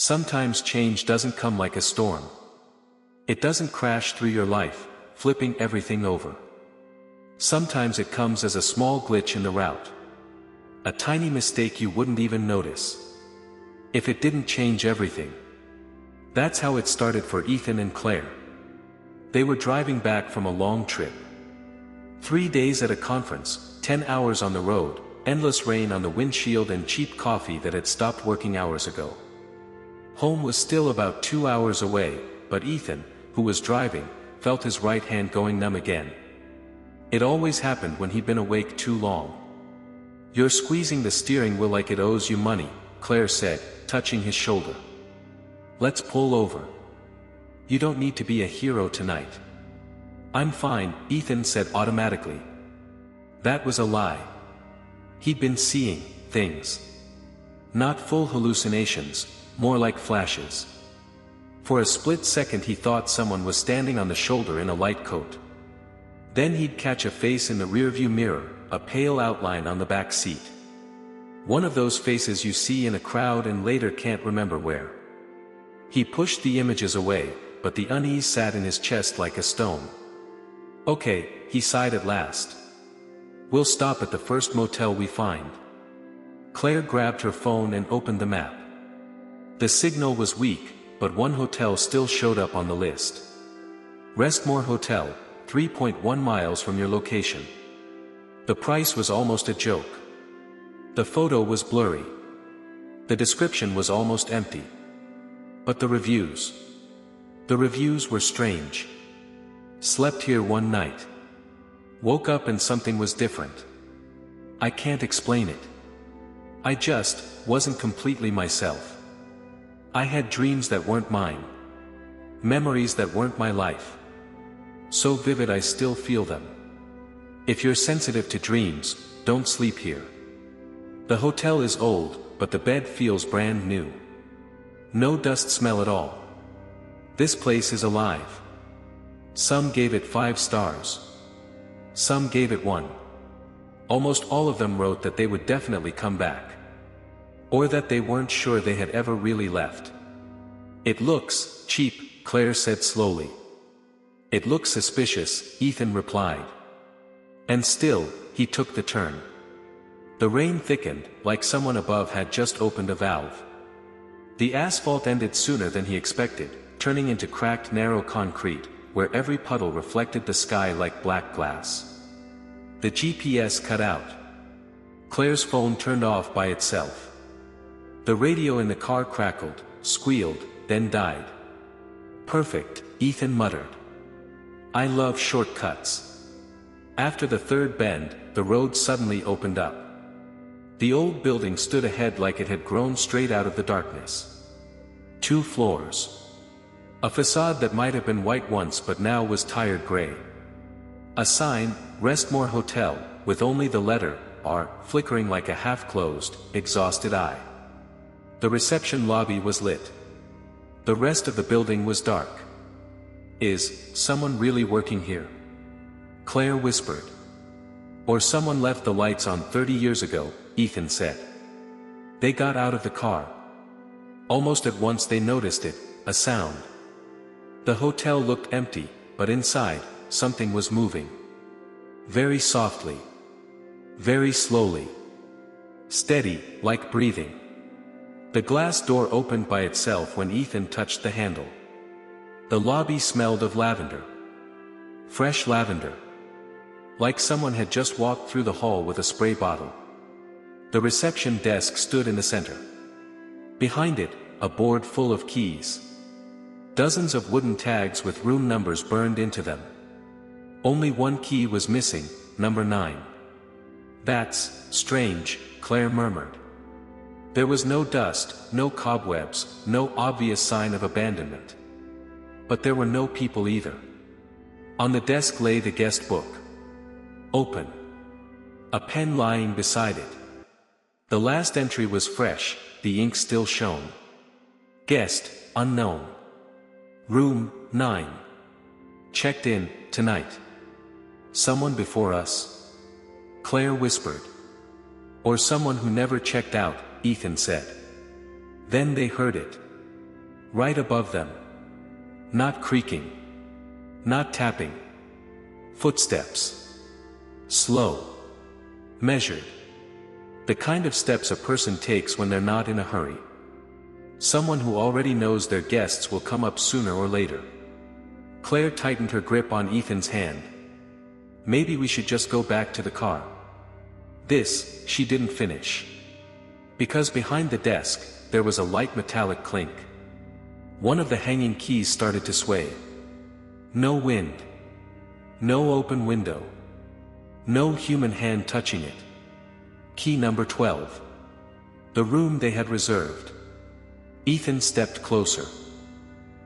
Sometimes change doesn't come like a storm. It doesn't crash through your life, flipping everything over. Sometimes it comes as a small glitch in the route. A tiny mistake you wouldn't even notice. If it didn't change everything. That's how it started for Ethan and Claire. They were driving back from a long trip. 3 days at a conference, 10 hours on the road, endless rain on the windshield and cheap coffee that had stopped working hours ago. Home was still about 2 hours away, but Ethan, who was driving, felt his right hand going numb again. It always happened when he'd been awake too long. "You're squeezing the steering wheel like it owes you money," Claire said, touching his shoulder. "Let's pull over. You don't need to be a hero tonight." "I'm fine," Ethan said automatically. That was a lie. He'd been seeing things. Not full hallucinations, more like flashes. For a split second he thought someone was standing on the shoulder in a light coat. Then he'd catch a face in the rearview mirror, a pale outline on the back seat. One of those faces you see in a crowd and later can't remember where. He pushed the images away, but the unease sat in his chest like a stone. "Okay," he sighed at last. "We'll stop at the first motel we find." Claire grabbed her phone and opened the map. The signal was weak, but one hotel still showed up on the list. Restmore Hotel, 3.1 miles from your location. The price was almost a joke. The photo was blurry. The description was almost empty. But the reviews. The reviews were strange. "Slept here one night. Woke up and something was different. I can't explain it. I just wasn't completely myself. I had dreams that weren't mine. Memories that weren't my life. So vivid I still feel them. If you're sensitive to dreams, don't sleep here. The hotel is old, but the bed feels brand new. No dust smell at all. This place is alive." Some gave it 5 stars. Some gave it 1. Almost all of them wrote that they would definitely come back. Or that they weren't sure they had ever really left. "It looks cheap," Claire said slowly. "It looks suspicious," Ethan replied. And still, he took the turn. The rain thickened, like someone above had just opened a valve. The asphalt ended sooner than he expected, turning into cracked narrow concrete, where every puddle reflected the sky like black glass. The GPS cut out. Claire's phone turned off by itself. The radio in the car crackled, squealed, then died. "Perfect," Ethan muttered. "I love shortcuts." After the third bend, the road suddenly opened up. The old building stood ahead like it had grown straight out of the darkness. 2 floors. A facade that might have been white once but now was tired gray. A sign, Restmore Hotel, with only the letter R flickering like a half-closed, exhausted eye. The reception lobby was lit. The rest of the building was dark. "Is someone really working here?" Claire whispered. "Or someone left the lights on 30 years ago," Ethan said. They got out of the car. Almost at once they noticed it, a sound. The hotel looked empty, but inside, something was moving. Very softly. Very slowly. Steady, like breathing. The glass door opened by itself when Ethan touched the handle. The lobby smelled of lavender. Fresh lavender. Like someone had just walked through the hall with a spray bottle. The reception desk stood in the center. Behind it, a board full of keys. Dozens of wooden tags with room numbers burned into them. Only one key was missing, number 9. "That's strange," Claire murmured. There was no dust, no cobwebs, no obvious sign of abandonment. But there were no people either. On the desk lay the guest book. Open. A pen lying beside it. The last entry was fresh, the ink still shone. Guest, unknown. Room, 9. Checked in, tonight. Someone before us? Claire whispered. Or someone who never checked out, Ethan said. Then they heard it. Right above them. Not creaking. Not tapping. Footsteps. Slow. Measured. The kind of steps a person takes when they're not in a hurry. Someone who already knows their guests will come up sooner or later. Claire tightened her grip on Ethan's hand. Maybe we should just go back to the car. This, she didn't finish. Because behind the desk, there was a light metallic clink. One of the hanging keys started to sway. No wind. No open window. No human hand touching it. Key number 12. The room they had reserved. Ethan stepped closer.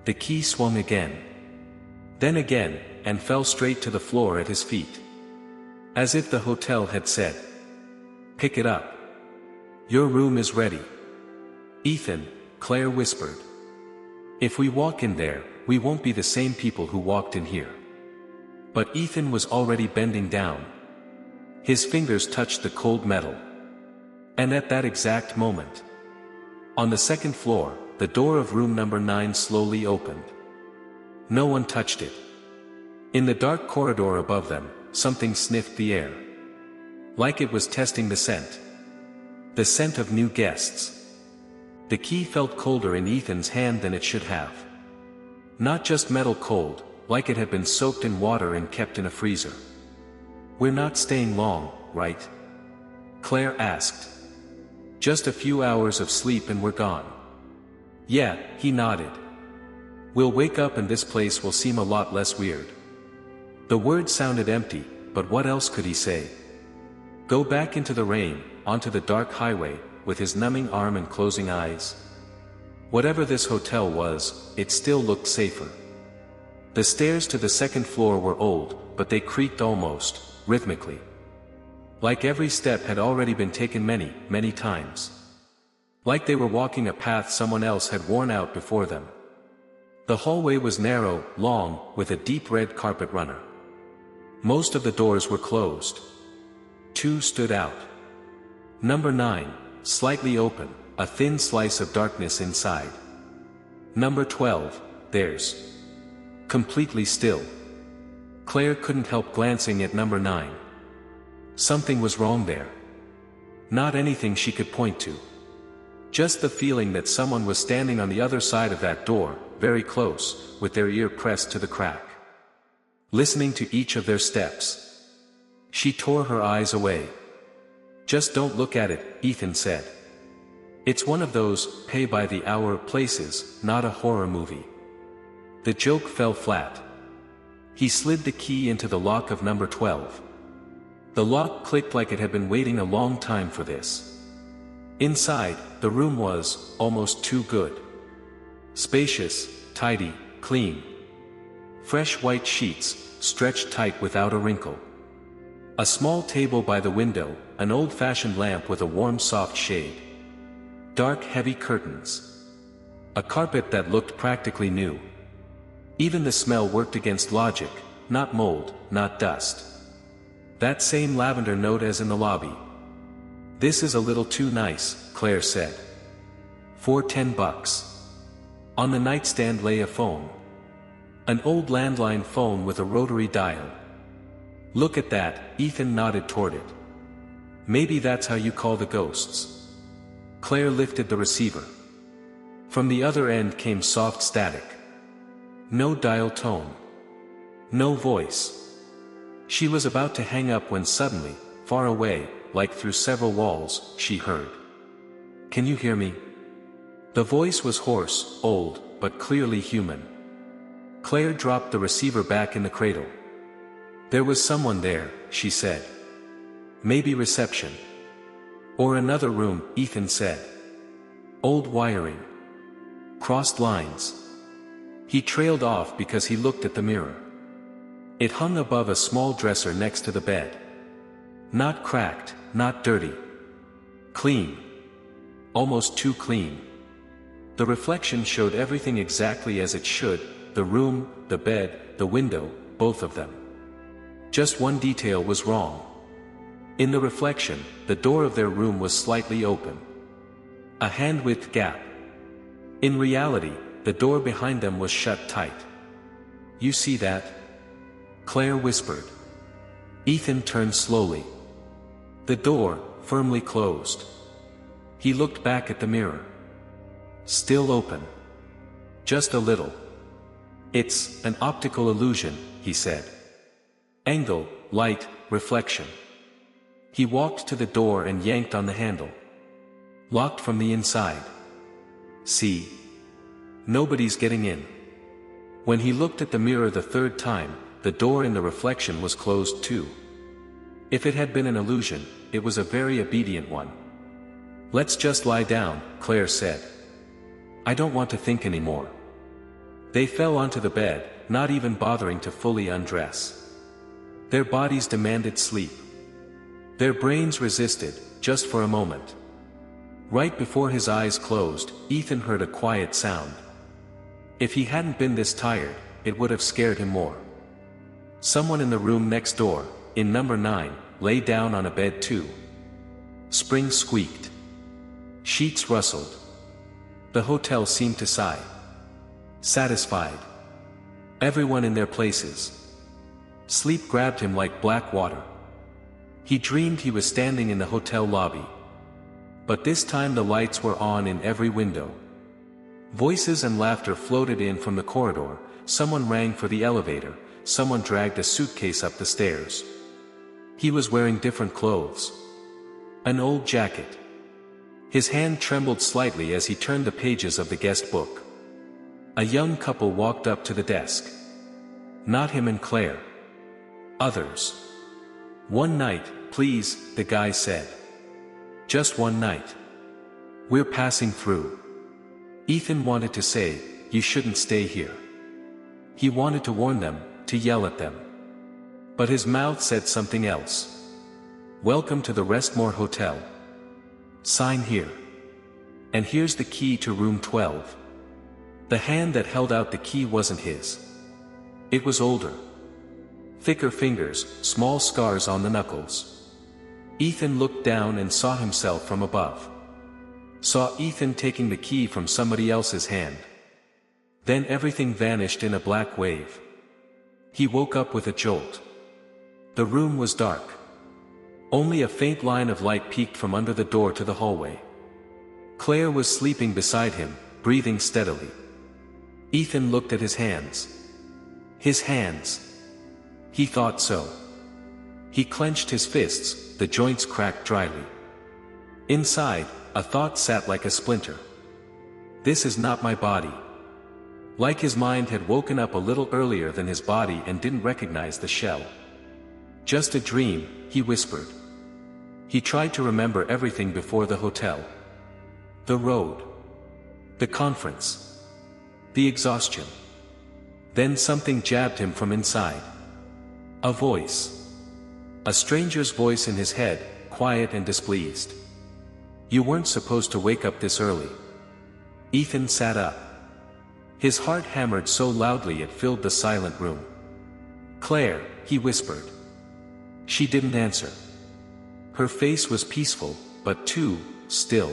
The key swung again. Then again, and fell straight to the floor at his feet. As if the hotel had said, "Pick it up. Your room is ready." "Ethan," Claire whispered. "If we walk in there, we won't be the same people who walked in here." But Ethan was already bending down. His fingers touched the cold metal. And at that exact moment, on the second floor, the door of room number 9 slowly opened. No one touched it. In the dark corridor above them, something sniffed the air. Like it was testing the scent. The scent of new guests. The key felt colder in Ethan's hand than it should have. Not just metal cold, like it had been soaked in water and kept in a freezer. "We're not staying long, right?" Claire asked. "Just a few hours of sleep and we're gone." "Yeah," he nodded. "We'll wake up and this place will seem a lot less weird." The words sounded empty, but what else could he say? Go back into the rain, onto the dark highway, with his numbing arm and closing eyes? Whatever this hotel was, it still looked safer. The stairs to the second floor were old, but they creaked almost, rhythmically. Like every step had already been taken many, many times. Like they were walking a path someone else had worn out before them. The hallway was narrow, long, with a deep red carpet runner. Most of the doors were closed. 2 stood out. Number 9, slightly open, a thin slice of darkness inside. Number 12, theirs. Completely still. Claire couldn't help glancing at number 9. Something was wrong there. Not anything she could point to. Just the feeling that someone was standing on the other side of that door, very close, with their ear pressed to the crack. Listening to each of their steps. She tore her eyes away. "Just don't look at it," Ethan said. "It's one of those pay-by-the-hour places, not a horror movie." The joke fell flat. He slid the key into the lock of number 12. The lock clicked like it had been waiting a long time for this. Inside, the room was almost too good. Spacious, tidy, clean. Fresh white sheets, stretched tight without a wrinkle. A small table by the window, an old-fashioned lamp with a warm soft shade. Dark heavy curtains. A carpet that looked practically new. Even the smell worked against logic, not mold, not dust. That same lavender note as in the lobby. "This is a little too nice," Claire said. "For $10. On the nightstand lay a phone. An old landline phone with a rotary dial. "Look at that," Ethan nodded toward it. "Maybe that's how you call the ghosts." Claire lifted the receiver. From the other end came soft static. No dial tone. No voice. She was about to hang up when suddenly, far away, like through several walls, she heard. "Can you hear me?" The voice was hoarse, old, but clearly human. Claire dropped the receiver back in the cradle. "There was someone there," she said. "Maybe reception. Or another room," Ethan said. "Old wiring. Crossed lines." He trailed off because he looked at the mirror. It hung above a small dresser next to the bed. Not cracked, not dirty. Clean. Almost too clean. The reflection showed everything exactly as it should, the room, the bed, the window, both of them. Just one detail was wrong. In the reflection, the door of their room was slightly open. A hand-width gap. In reality, the door behind them was shut tight. "You see that?" Claire whispered. Ethan turned slowly. The door, firmly closed. He looked back at the mirror. Still open. Just a little. "It's an optical illusion," he said. "Angle, light, reflection." He walked to the door and yanked on the handle. Locked from the inside. "See? Nobody's getting in." When he looked at the mirror the third time, the door in the reflection was closed too. If it had been an illusion, it was a very obedient one. "Let's just lie down," Claire said. "I don't want to think anymore." They fell onto the bed, not even bothering to fully undress. Their bodies demanded sleep. Their brains resisted, just for a moment. Right before his eyes closed, Ethan heard a quiet sound. If he hadn't been this tired, it would have scared him more. Someone in the room next door, in number 9, lay down on a bed too. Springs squeaked. Sheets rustled. The hotel seemed to sigh. Satisfied. Everyone in their places. Sleep grabbed him like black water. He dreamed he was standing in the hotel lobby. But this time the lights were on in every window. Voices and laughter floated in from the corridor, someone rang for the elevator, someone dragged a suitcase up the stairs. He was wearing different clothes. An old jacket. His hand trembled slightly as he turned the pages of the guest book. A young couple walked up to the desk. Not him and Claire. Others. "One night, please," the guy said. "Just one night. We're passing through." Ethan wanted to say, "You shouldn't stay here." He wanted to warn them, to yell at them. But his mouth said something else. "Welcome to the Restmore Hotel. Sign here. And here's the key to room 12. The hand that held out the key wasn't his. It was older. Thicker fingers, small scars on the knuckles. Ethan looked down and saw himself from above. Saw Ethan taking the key from somebody else's hand. Then everything vanished in a black wave. He woke up with a jolt. The room was dark. Only a faint line of light peeked from under the door to the hallway. Claire was sleeping beside him, breathing steadily. Ethan looked at his hands. His hands. He thought so. He clenched his fists, the joints cracked dryly. Inside, a thought sat like a splinter. This is not my body. Like his mind had woken up a little earlier than his body and didn't recognize the shell. Just a dream, he whispered. He tried to remember everything before the hotel. The road. The conference. The exhaustion. Then something jabbed him from inside. A voice. A stranger's voice in his head, quiet and displeased. You weren't supposed to wake up this early. Ethan sat up. His heart hammered so loudly it filled the silent room. Claire, he whispered. She didn't answer. Her face was peaceful, but too still.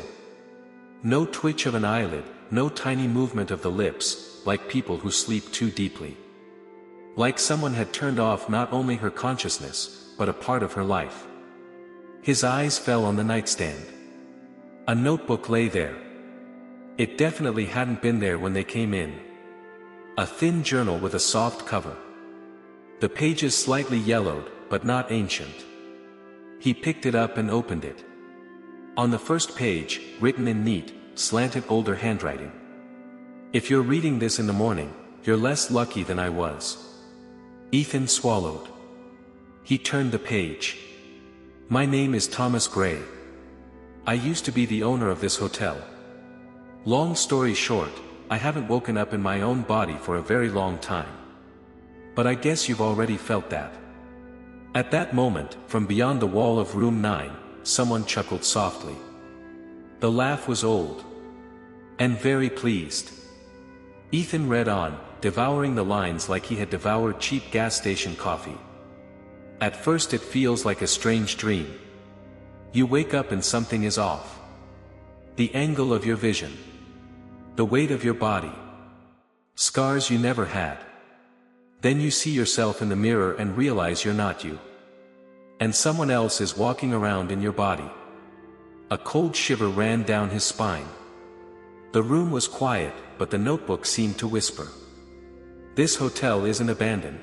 No twitch of an eyelid, no tiny movement of the lips, like people who sleep too deeply. Like someone had turned off not only her consciousness, but a part of her life. His eyes fell on the nightstand. A notebook lay there. It definitely hadn't been there when they came in. A thin journal with a soft cover. The pages slightly yellowed, but not ancient. He picked it up and opened it. On the first page, written in neat, slanted older handwriting. If you're reading this in the morning, you're less lucky than I was. Ethan swallowed. He turned the page. My name is Thomas Gray. I used to be the owner of this hotel. Long story short, I haven't woken up in my own body for a very long time. But I guess you've already felt that. At that moment, from beyond the wall of room 9, someone chuckled softly. The laugh was old. And very pleased. Ethan read on, devouring the lines like he had devoured cheap gas station coffee. At first it feels like a strange dream. You wake up and something is off. The angle of your vision. The weight of your body. Scars you never had. Then you see yourself in the mirror and realize you're not you. And someone else is walking around in your body. A cold shiver ran down his spine. The room was quiet, but the notebook seemed to whisper. This hotel isn't abandoned.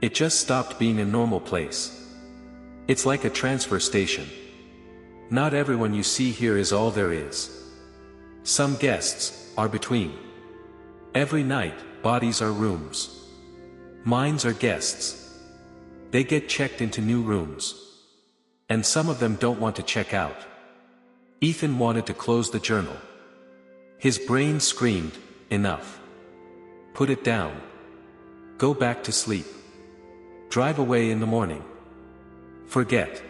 It just stopped being a normal place. It's like a transfer station. Not everyone you see here is all there is. Some guests are between. Every night, bodies are rooms. Minds are guests. They get checked into new rooms. And some of them don't want to check out. Ethan wanted to close the journal. His brain screamed, enough. Put it down. Go back to sleep. Drive away in the morning. Forget.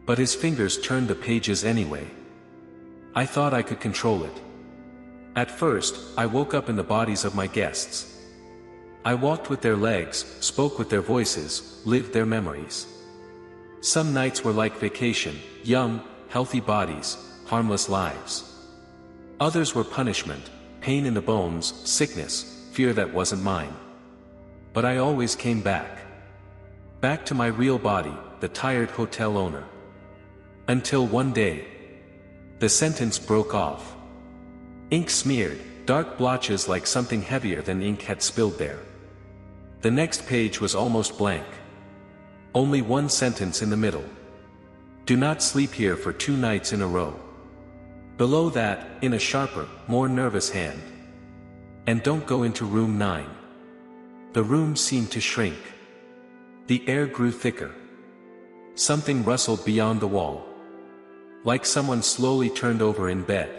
But his fingers turned the pages anyway. I thought I could control it. At first, I woke up in the bodies of my guests. I walked with their legs, spoke with their voices, lived their memories. Some nights were like vacation, young, healthy bodies, harmless lives. Others were punishment, pain in the bones, sickness, fear that wasn't mine. But I always came back. Back to my real body, the tired hotel owner. Until one day, the sentence broke off. Ink smeared, dark blotches like something heavier than ink had spilled there. The next page was almost blank. Only one sentence in the middle. Do not sleep here for 2 nights in a row. Below that, in a sharper, more nervous hand. And don't go into room 9. The room seemed to shrink. The air grew thicker. Something rustled beyond the wall. Like someone slowly turned over in bed.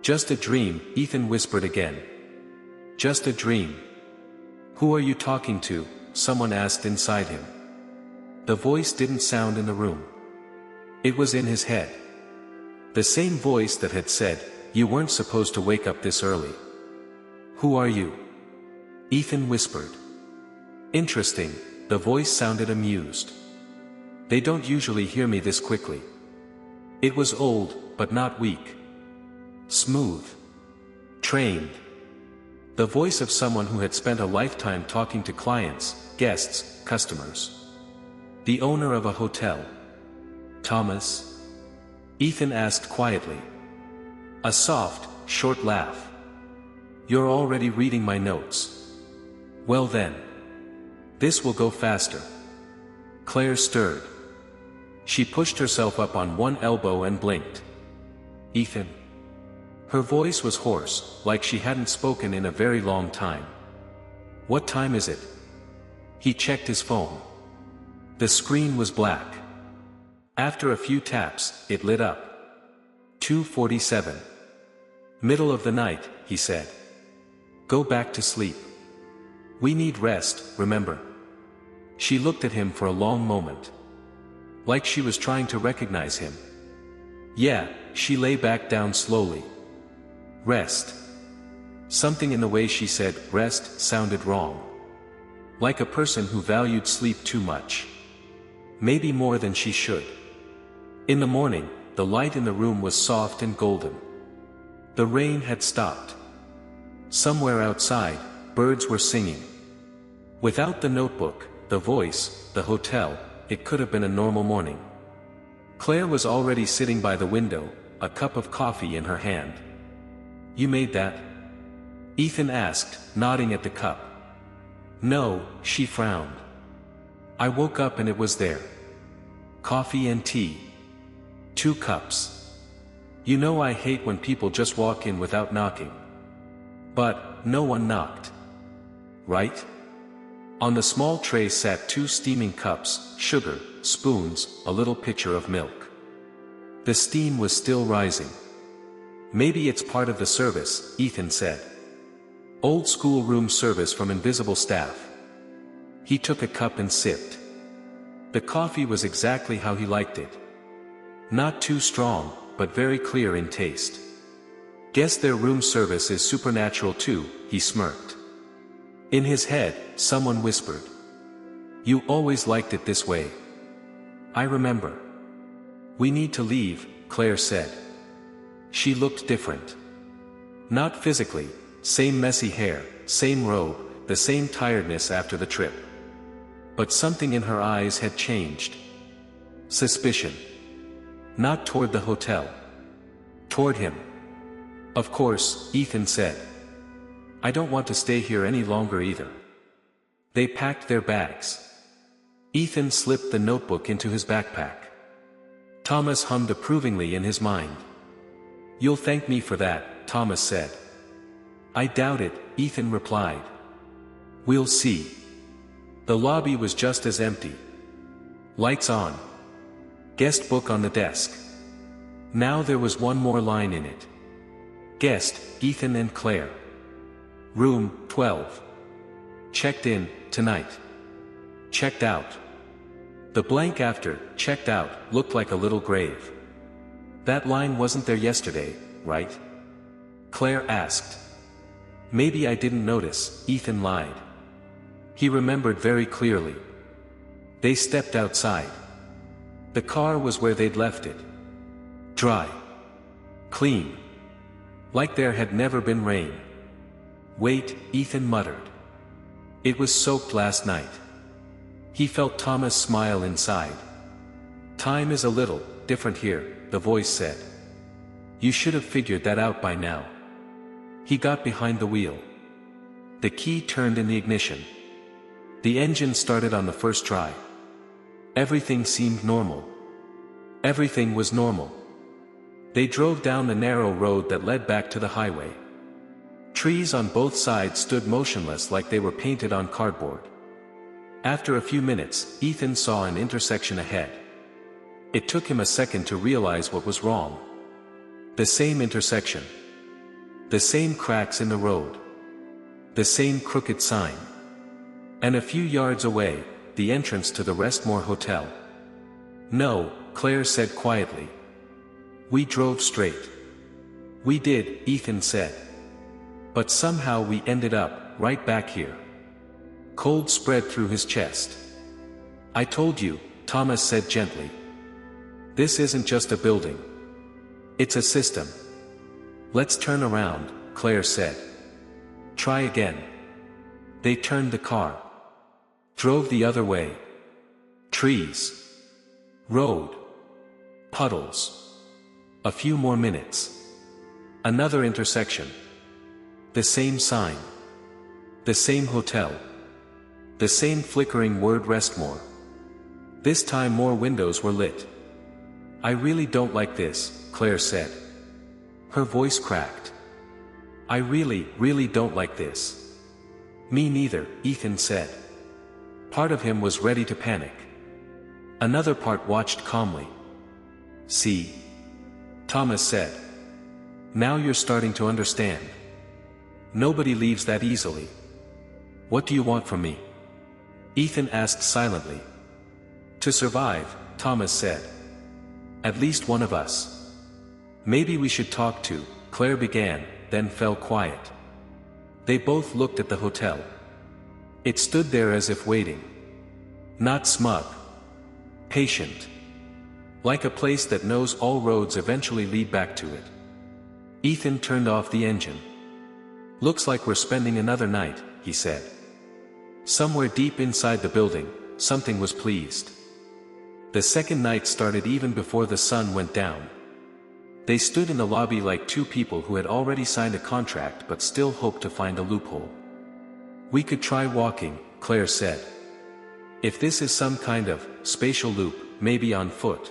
Just a dream, Ethan whispered again. Just a dream. Who are you talking to? Someone asked inside him. The voice didn't sound in the room. It was in his head. The same voice that had said, you weren't supposed to wake up this early. Who are you? Ethan whispered. Interesting, the voice sounded amused. They don't usually hear me this quickly. It was old, but not weak. Smooth. Trained. The voice of someone who had spent a lifetime talking to clients, guests, customers. The owner of a hotel. Thomas? Ethan asked quietly. A soft, short laugh. You're already reading my notes. Well then. This will go faster. Claire stirred. She pushed herself up on one elbow and blinked. Ethan. Her voice was hoarse, like she hadn't spoken in a very long time. What time is it? He checked his phone. The screen was black. After a few taps, it lit up. 2:47. Middle of the night, he said. Go back to sleep. We need rest, remember? She looked at him for a long moment. Like she was trying to recognize him. Yeah, she lay back down slowly. Rest. Something in the way she said rest sounded wrong. Like a person who valued sleep too much. Maybe more than she should. In the morning, the light in the room was soft and golden. The rain had stopped. Somewhere outside, birds were singing. Without the notebook, the voice, the hotel, it could have been a normal morning. Claire was already sitting by the window, a cup of coffee in her hand. You made that? Ethan asked, nodding at the cup. No, she frowned. I woke up and it was there. Coffee and tea. 2 cups. You know I hate when people just walk in without knocking. But, no one knocked. Right? On the small tray sat 2 steaming cups, sugar, spoons, a little pitcher of milk. The steam was still rising. Maybe it's part of the service, Ethan said. Old school room service from invisible staff. He took a cup and sipped. The coffee was exactly how he liked it. Not too strong, but very clear in taste. Guess their room service is supernatural too, he smirked. In his head, someone whispered. You always liked it this way. I remember. We need to leave, Claire said. She looked different. Not physically, Same messy hair, same robe, the same tiredness after the trip. But something in her eyes had changed. Suspicion. Not toward the hotel. Toward him. "Of course," Ethan said. "I don't want to stay here any longer either." They packed their bags. Ethan slipped the notebook into his backpack. Thomas hummed approvingly in his mind. "You'll thank me for that," Thomas said. "I doubt it," Ethan replied. "We'll see." The lobby was just as empty. Lights on. Guest book on the desk. Now there was one more line in it. Guest, Ethan and Claire. Room, 12. Checked in, tonight. Checked out. The blank after, checked out, looked like a little grave. "That line wasn't there yesterday, right?" Claire asked. "Maybe I didn't notice," Ethan lied. He remembered very clearly. They stepped outside. The car was where they'd left it. Dry. Clean. Like there had never been rain. "Wait," Ethan muttered. "It was soaked last night." He felt Thomas smile inside. "Time is a little different here," the voice said. "You should have figured that out by now." He got behind the wheel. The key turned in the ignition. The engine started on the first try. Everything seemed normal. Everything was normal. They drove down the narrow road that led back to the highway. Trees on both sides stood motionless like they were painted on cardboard. After a few minutes, Ethan saw an intersection ahead. It took him a second to realize what was wrong. The same intersection. The same cracks in the road. The same crooked sign. And a few yards away, the entrance to the Restmore Hotel. "No," Claire said quietly. "We drove straight." "We did," Ethan said. "But somehow we ended up right back here." Cold spread through his chest. "I told you," Thomas said gently. "This isn't just a building. It's a system." "Let's turn around," Claire said. "Try again." They turned the car. Drove the other way. Trees. Road. Puddles. A few more minutes. Another intersection. The same sign. The same hotel. The same flickering word Restmore. This time more windows were lit. "I really don't like this," Claire said. Her voice cracked. "I really don't like this." "Me neither," Ethan said. Part of him was ready to panic. Another part watched calmly. "See?" Thomas said. "Now you're starting to understand. Nobody leaves that easily." "What do you want from me?" Ethan asked silently. "To survive," Thomas said. "At least one of us." "Maybe we should talk to," Claire began, then fell quiet. They both looked at the hotel. It stood there as if waiting. Not smug. Patient. Like a place that knows all roads eventually lead back to it. Ethan turned off the engine. "Looks like we're spending another night," he said. Somewhere deep inside the building, something was pleased. The second night started even before the sun went down. They stood in the lobby like two people who had already signed a contract but still hoped to find a loophole. "We could try walking," Claire said. "If this is some kind of spatial loop, maybe on foot."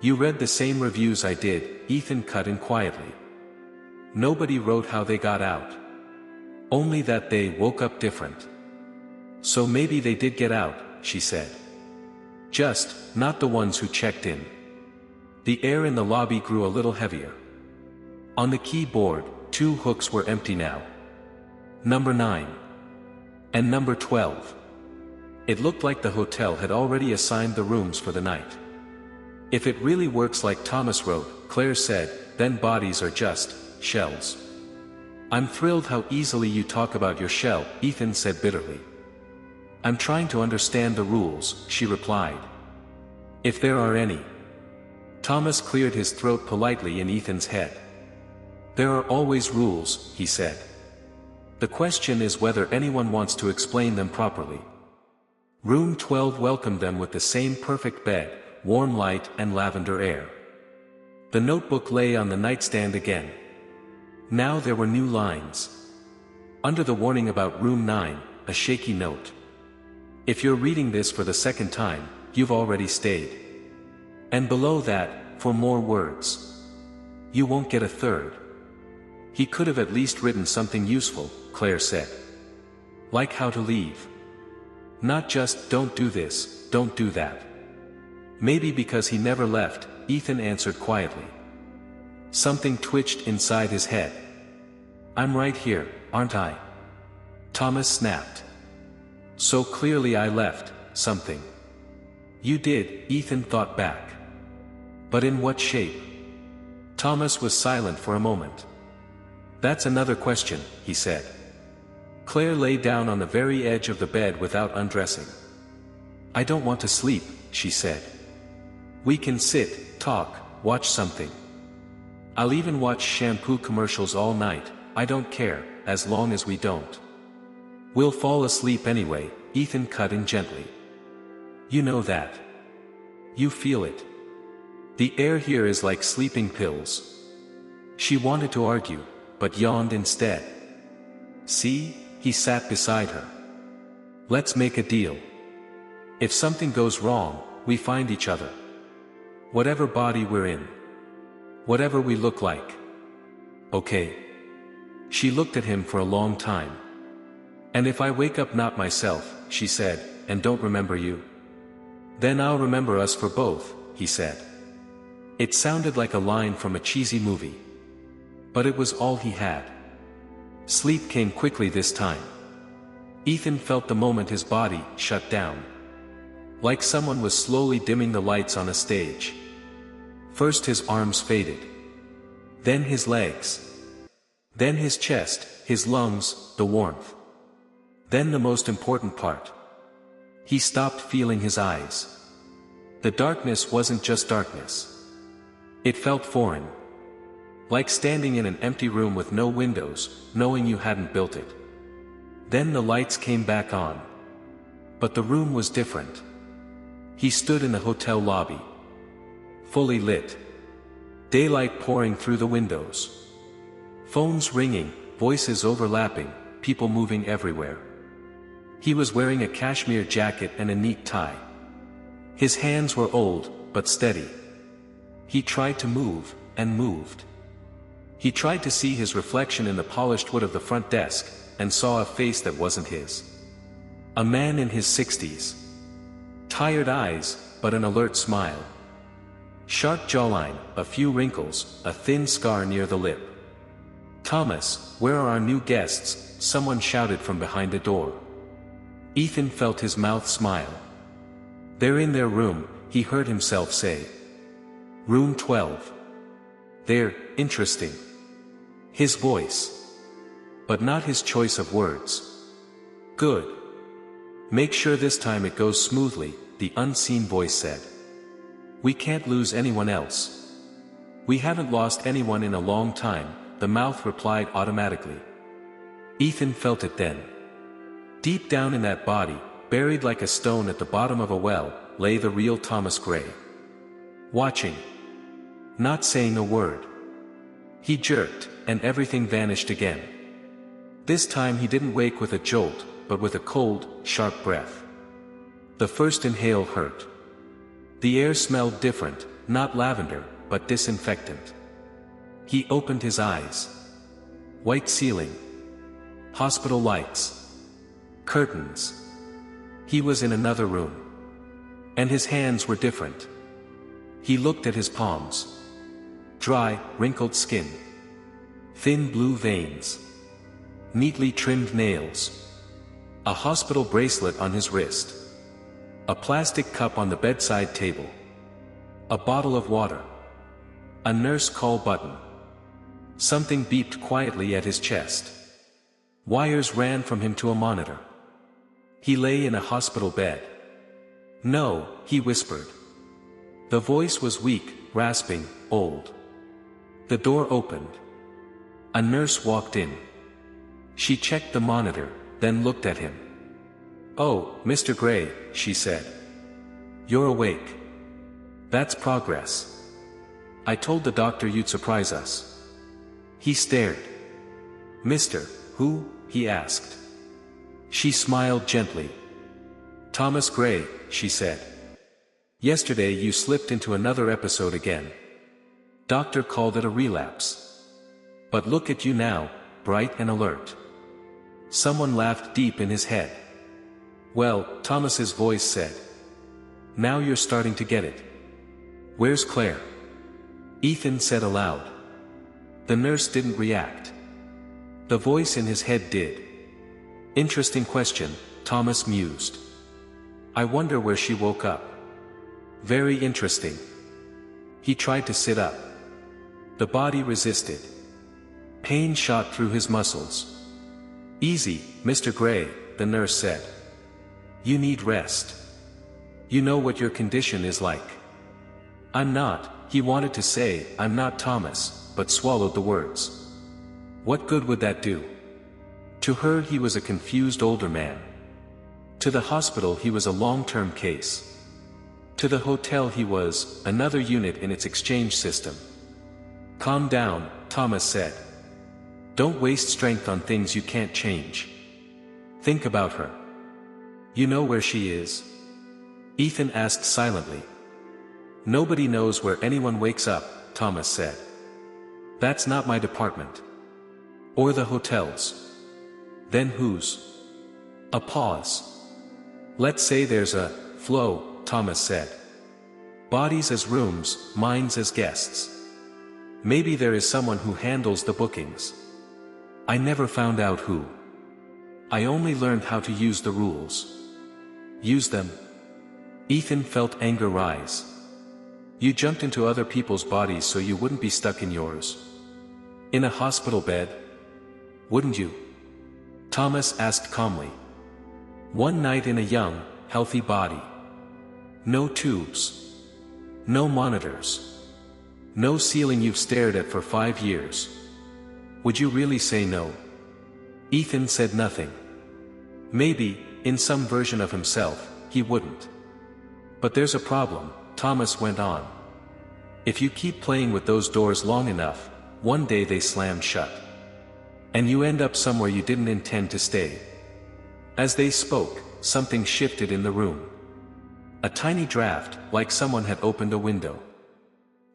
"You read the same reviews I did," Ethan cut in quietly. "Nobody wrote how they got out. Only that they woke up different." "So maybe they did get out," she said. "Just, not the ones who checked in." The air in the lobby grew a little heavier. On the keyboard, 2 hooks were empty now. Number 9. And number 12. It looked like the hotel had already assigned the rooms for the night. "If it really works like Thomas wrote," Claire said, "then bodies are just shells." "I'm thrilled how easily you talk about your shell," Ethan said bitterly. "I'm trying to understand the rules," she replied. "If there are any." Thomas cleared his throat politely in Ethan's head. "There are always rules," he said. The question is whether anyone wants to explain them properly. Room 12 welcomed them with the same perfect bed, warm light and lavender air. The notebook lay on the nightstand again. Now there were new lines. Under the warning about room 9, a shaky note. If you're reading this for the second time, you've already stayed. And below that, for more words. You won't get a third. He could have at least written something useful, Claire said. Like how to leave. Not just, don't do this, don't do that. Maybe because he never left, Ethan answered quietly. Something twitched inside his head. I'm right here, aren't I? Thomas snapped. So clearly I left, something. You did, Ethan thought back. But in what shape? Thomas was silent for a moment. That's another question, he said. Claire lay down on the very edge of the bed without undressing. I don't want to sleep, she said. We can sit, talk, watch something. I'll even watch shampoo commercials all night, I don't care, as long as we don't. We'll fall asleep anyway, Ethan cut in gently. You know that. You feel it. The air here is like sleeping pills. She wanted to argue, but yawned instead. See? He sat beside her. Let's make a deal. If something goes wrong, we find each other. Whatever body we're in. Whatever we look like. Okay. She looked at him for a long time. And if I wake up not myself, she said, and don't remember you? Then I'll remember us for both, he said. It sounded like a line from a cheesy movie. But it was all he had. Sleep came quickly this time. Ethan felt the moment his body shut down. Like someone was slowly dimming the lights on a stage. First his arms faded. Then his legs. Then his chest, his lungs, the warmth. Then the most important part. He stopped feeling his eyes. The darkness wasn't just darkness. It felt foreign. Like standing in an empty room with no windows, knowing you hadn't built it. Then the lights came back on. But the room was different. He stood in the hotel lobby. Fully lit. Daylight pouring through the windows. Phones ringing, voices overlapping, people moving everywhere. He was wearing a cashmere jacket and a neat tie. His hands were old, but steady. He tried to move, and moved. He tried to see his reflection in the polished wood of the front desk, and saw a face that wasn't his. A man in his 60s. Tired eyes, but an alert smile. Sharp jawline, a few wrinkles, a thin scar near the lip. Thomas, where are our new guests? Someone shouted from behind a door. Ethan felt his mouth smile. They're in their room, he heard himself say. Room 12. They're interesting. His voice. But not his choice of words. Good. Make sure this time it goes smoothly, the unseen voice said. We can't lose anyone else. We haven't lost anyone in a long time, the mouth replied automatically. Ethan felt it then. Deep down in that body, buried like a stone at the bottom of a well, lay the real Thomas Gray. Watching. Not saying a word. He jerked, and everything vanished again. This time he didn't wake with a jolt, but with a cold, sharp breath. The first inhale hurt. The air smelled different, not lavender, but disinfectant. He opened his eyes. White ceiling. Hospital lights. Curtains. He was in another room. And his hands were different. He looked at his palms. Dry, wrinkled skin. Thin blue veins. Neatly trimmed nails. A hospital bracelet on his wrist. A plastic cup on the bedside table. A bottle of water. A nurse call button. Something beeped quietly at his chest. Wires ran from him to a monitor. He lay in a hospital bed. No, he whispered. The voice was weak, rasping, old. The door opened. A nurse walked in. She checked the monitor, then looked at him. "Oh, Mr. Gray," she said. "You're awake. That's progress. I told the doctor you'd surprise us." He stared. "Mr. Who?" he asked. She smiled gently. "Thomas Gray," she said. "Yesterday you slipped into another episode again. Doctor called it a relapse. But look at you now, bright and alert." Someone laughed deep in his head. "Well," Thomas's voice said. "Now you're starting to get it. Where's Claire?" Ethan said aloud. The nurse didn't react. The voice in his head did. "Interesting question," Thomas mused. "I wonder where she woke up. Very interesting." He tried to sit up. The body resisted. Pain shot through his muscles. "Easy, Mr. Gray," the nurse said. "You need rest. You know what your condition is like." "I'm not," he wanted to say, "I'm not Thomas," but swallowed the words. What good would that do? To her he was a confused older man. To the hospital he was a long-term case. To the hotel he was another unit in its exchange system. "Calm down," Thomas said. "Don't waste strength on things you can't change. Think about her. You know where she is?" Ethan asked silently. "Nobody knows where anyone wakes up," Thomas said. "That's not my department. Or the hotel's. Then whose?" A pause. "Let's say there's a flow," Thomas said. "Bodies as rooms, minds as guests. Maybe there is someone who handles the bookings. I never found out who. I only learned how to use the rules." "Use them?" Ethan felt anger rise. "You jumped into other people's bodies so you wouldn't be stuck in yours. In a hospital bed? Wouldn't you?" Thomas asked calmly. "One night in a young, healthy body. No tubes. No monitors. No ceiling you've stared at for 5 years. Would you really say no?" Ethan said nothing. Maybe, in some version of himself, he wouldn't. "But there's a problem," Thomas went on. "If you keep playing with those doors long enough, one day they slam shut. And you end up somewhere you didn't intend to stay." As they spoke, something shifted in the room. A tiny draft, like someone had opened a window.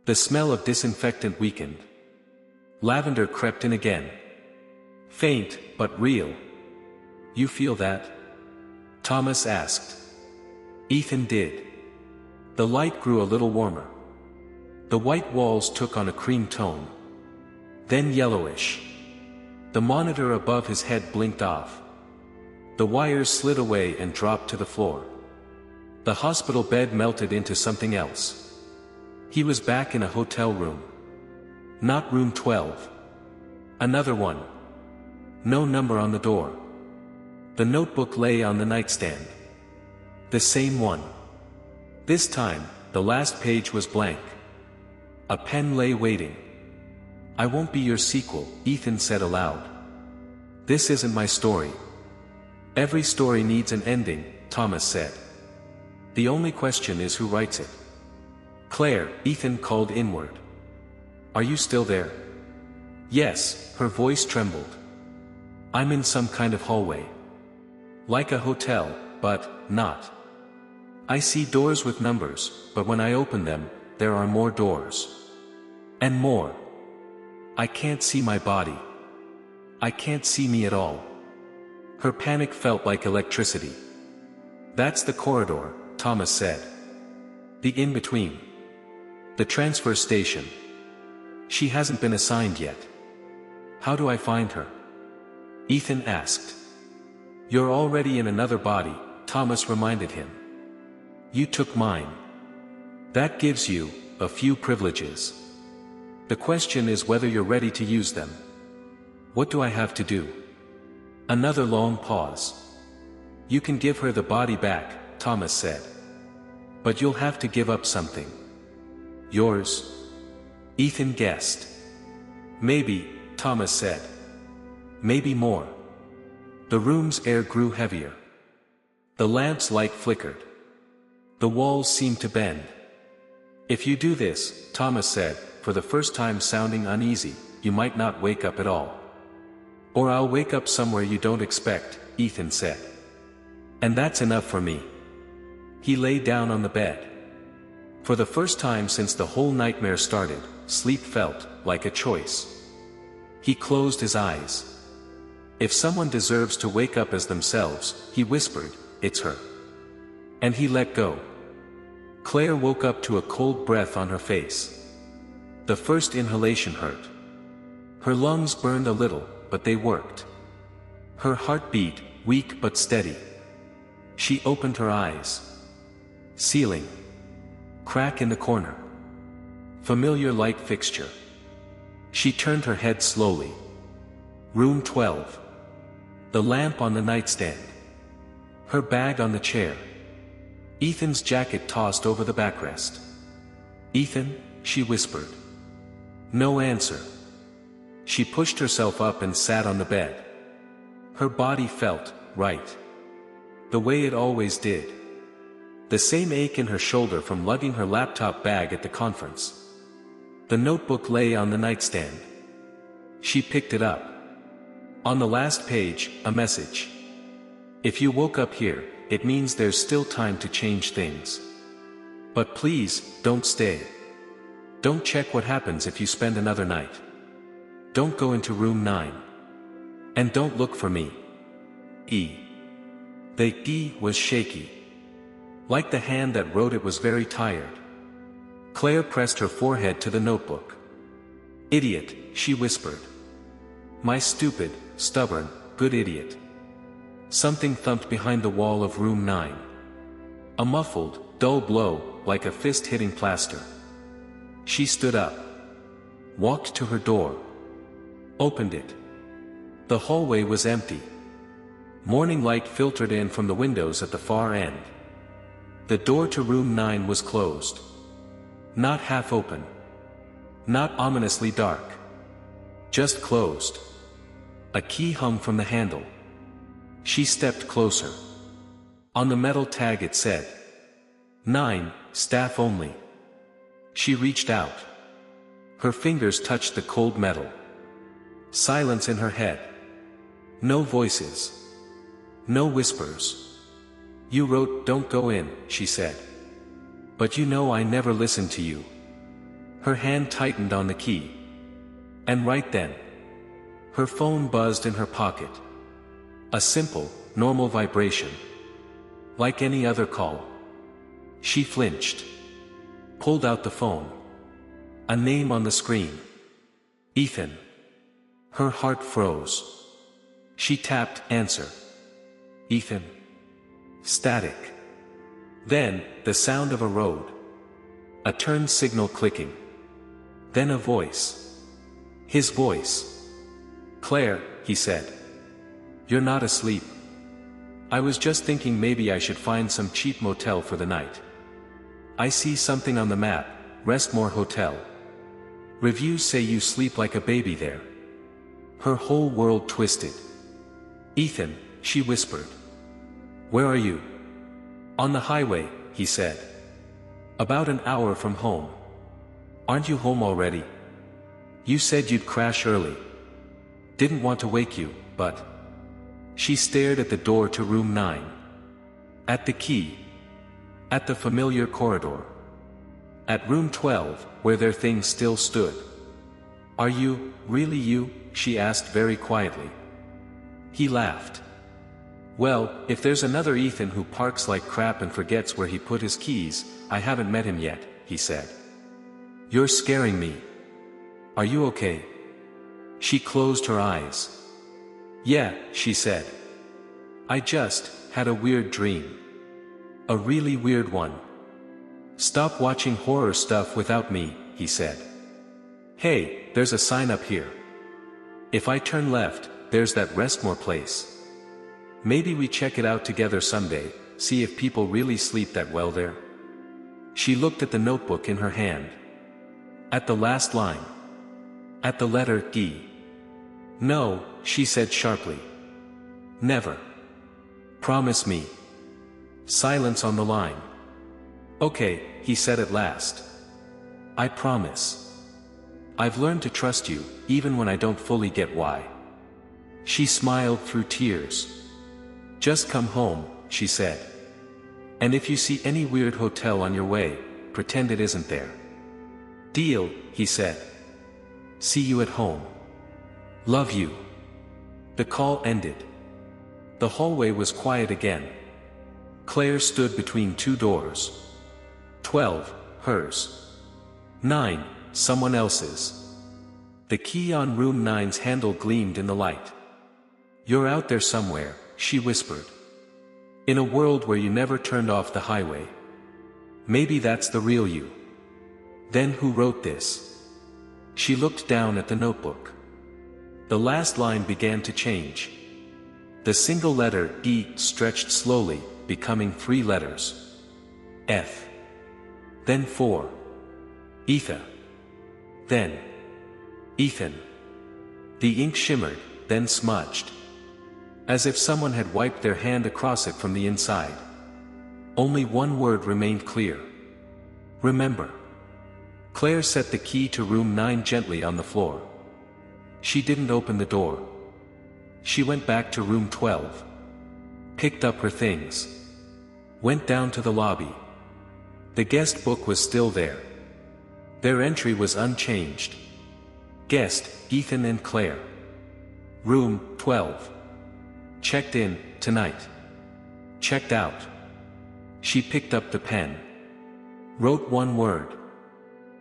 The smell of disinfectant weakened. Lavender crept in again. Faint, but real. "You feel that?" Thomas asked. Ethan did. The light grew a little warmer. The white walls took on a cream tone. Then yellowish. The monitor above his head blinked off. The wires slid away and dropped to the floor. The hospital bed melted into something else. He was back in a hotel room. Not room 12. Another one. No number on the door. The notebook lay on the nightstand. The same one. This time, the last page was blank. A pen lay waiting. "I won't be your sequel," Ethan said aloud. "This isn't my story." "Every story needs an ending," Thomas said. "The only question is who writes it." "Claire," Ethan called inward. "Are you still there?" "Yes," her voice trembled. "I'm in some kind of hallway. Like a hotel, but not. I see doors with numbers, but when I open them, there are more doors. And more. I can't see my body. I can't see me at all." Her panic felt like electricity. "That's the corridor," Thomas said. "The in-between. The transfer station. She hasn't been assigned yet." "How do I find her?" Ethan asked. "You're already in another body," Thomas reminded him. "You took mine. That gives you a few privileges. The question is whether you're ready to use them." "What do I have to do?" Another long pause. "You can give her the body back," Thomas said. "But you'll have to give up something." "Yours?" Ethan guessed. "Maybe," Thomas said. "Maybe more. The room's air grew heavier. The lamp's light flickered. The walls seemed to bend. "If you do this," Thomas said, for the first time sounding uneasy, "you might not wake up at all." "Or I'll wake up somewhere you don't expect," Ethan said. "And that's enough for me." He lay down on the bed. For the first time since the whole nightmare started, sleep felt like a choice. He closed his eyes. "If someone deserves to wake up as themselves," he whispered, "it's her." And he let go. Claire woke up to a cold breath on her face. The first inhalation hurt. Her lungs burned a little, but they worked. Her heart beat, weak but steady. She opened her eyes. Ceiling. Crack in the corner. Familiar light fixture. She turned her head slowly. Room 12. The lamp on the nightstand. Her bag on the chair. Ethan's jacket tossed over the backrest. "Ethan?" she whispered. No answer. She pushed herself up and sat on the bed. Her body felt right. The way it always did. The same ache in her shoulder from lugging her laptop bag at the conference. The notebook lay on the nightstand. She picked it up. On the last page, a message. "If you woke up here, it means there's still time to change things. But please, don't stay. Don't check what happens if you spend another night. Don't go into room 9. And don't look for me. E." The E was shaky. Like the hand that wrote it was very tired. Claire pressed her forehead to the notebook. "Idiot," she whispered. "My stupid, stubborn, good idiot." Something thumped behind the wall of room 9. A muffled, dull blow, like a fist hitting plaster. She stood up. Walked to her door. Opened it. The hallway was empty. Morning light filtered in from the windows at the far end. The door to room 9 was closed. Not half open. Not ominously dark. Just closed. A key hung from the handle. She stepped closer. On the metal tag it said, 9, staff only. She reached out. Her fingers touched the cold metal. Silence in her head. No voices. No whispers. "You wrote, 'Don't go in,'" she said. "But you know I never listened to you." Her hand tightened on the key. And right then, her phone buzzed in her pocket. A simple, normal vibration. Like any other call. She flinched. Pulled out the phone. A name on the screen. Ethan. Her heart froze. She tapped answer. Ethan. Static. Then, the sound of a road. A turn signal clicking. Then a voice. His voice. "Claire," he said. "You're not asleep. I was just thinking maybe I should find some cheap motel for the night. I see something on the map, Restmore Hotel. Reviews say you sleep like a baby there." Her whole world twisted. "Ethan," she whispered. "Where are you?" "On the highway," he said. "About an hour from home." "Aren't you home already? You said you'd crash early. Didn't want to wake you, but..." She stared at the door to room 9. At the key. At the familiar corridor. At room 12, where their things still stood. "Are you, really you?" she asked very quietly. He laughed. "Well, if there's another Ethan who parks like crap and forgets where he put his keys, I haven't met him yet," he said. "You're scaring me. Are you okay?" She closed her eyes. "Yeah," she said. "I just had a weird dream. A really weird one." "Stop watching horror stuff without me," he said. "Hey, there's a sign up here. If I turn left, there's that Restmore place. Maybe we check it out together someday, see if people really sleep that well there." She looked at the notebook in her hand. At the last line. At the letter E. "No," she said sharply. Never. Promise me. Silence on the line. Okay, he said at last. I promise. I've learned to trust you, even when I don't fully get why. She smiled through tears. Just come home, she said. And if you see any weird hotel on your way, pretend it isn't there. Deal, he said. See you at home. Love you. The call ended. The hallway was quiet again. Claire stood between two doors. 12, hers. 9, someone else's. The key on room 9's handle gleamed in the light. You're out there somewhere, she whispered. In a world where you never turned off the highway. Maybe that's the real you. Then who wrote this? She looked down at the notebook. The last line began to change. The single letter E stretched slowly, becoming 3 letters. F. Then 4. Etha. Then Ethan. The ink shimmered, then smudged. As if someone had wiped their hand across it from the inside. Only one word remained clear. Remember. Claire set the key to room 9 gently on the floor. She didn't open the door. She went back to room 12. Picked up her things. Went down to the lobby. The guest book was still there. Their entry was unchanged. Guest, Ethan and Claire. Room 12. Checked in, tonight. Checked out. She picked up the pen. Wrote one word.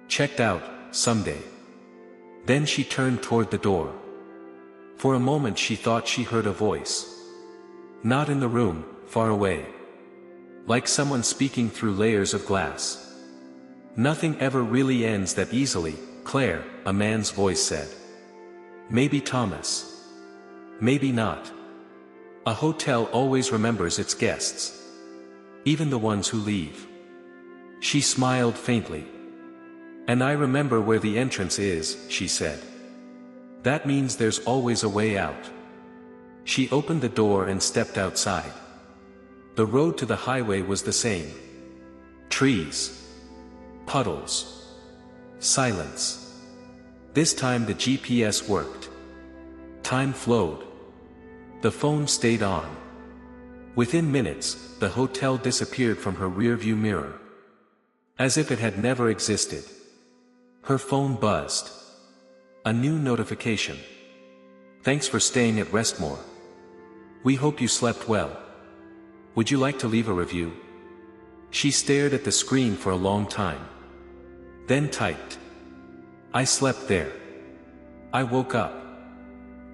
Checked out, someday. Then she turned toward the door. For a moment she thought she heard a voice. Not in the room, far away. Like someone speaking through layers of glass. Nothing ever really ends that easily, Claire, a man's voice said. Maybe Thomas. Maybe not. A hotel always remembers its guests. Even the ones who leave. She smiled faintly. And I remember where the entrance is, she said. That means there's always a way out. She opened the door and stepped outside. The road to the highway was the same. Trees. Puddles. Silence. This time the GPS worked. Time flowed. The phone stayed on. Within minutes, the hotel disappeared from her rearview mirror. As if it had never existed. Her phone buzzed. A new notification. Thanks for staying at Restmore. We hope you slept well. Would you like to leave a review? She stared at the screen for a long time. Then typed. I slept there. I woke up.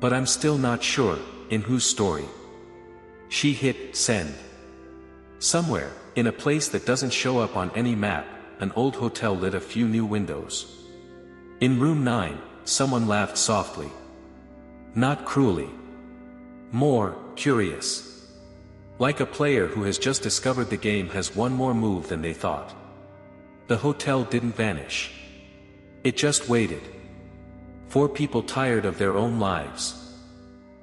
But I'm still not sure, in whose story. She hit send. Somewhere, in a place that doesn't show up on any map, an old hotel lit a few new windows. In room 9, someone laughed softly. Not cruelly. More curious. Like a player who has just discovered the game has one more move than they thought. The hotel didn't vanish. It just waited. For people tired of their own lives.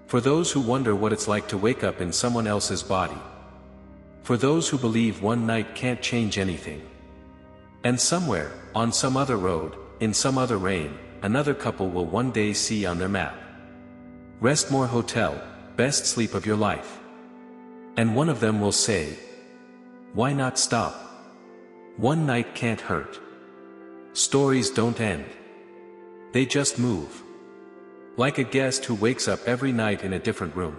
For those who wonder what it's like to wake up in someone else's body. For those who believe one night can't change anything. And somewhere, on some other road, in some other rain, another couple will one day see on their map. Restmore Hotel, best sleep of your life. And one of them will say, why not stop? One night can't hurt. Stories don't end. They just move. Like a guest who wakes up every night in a different room.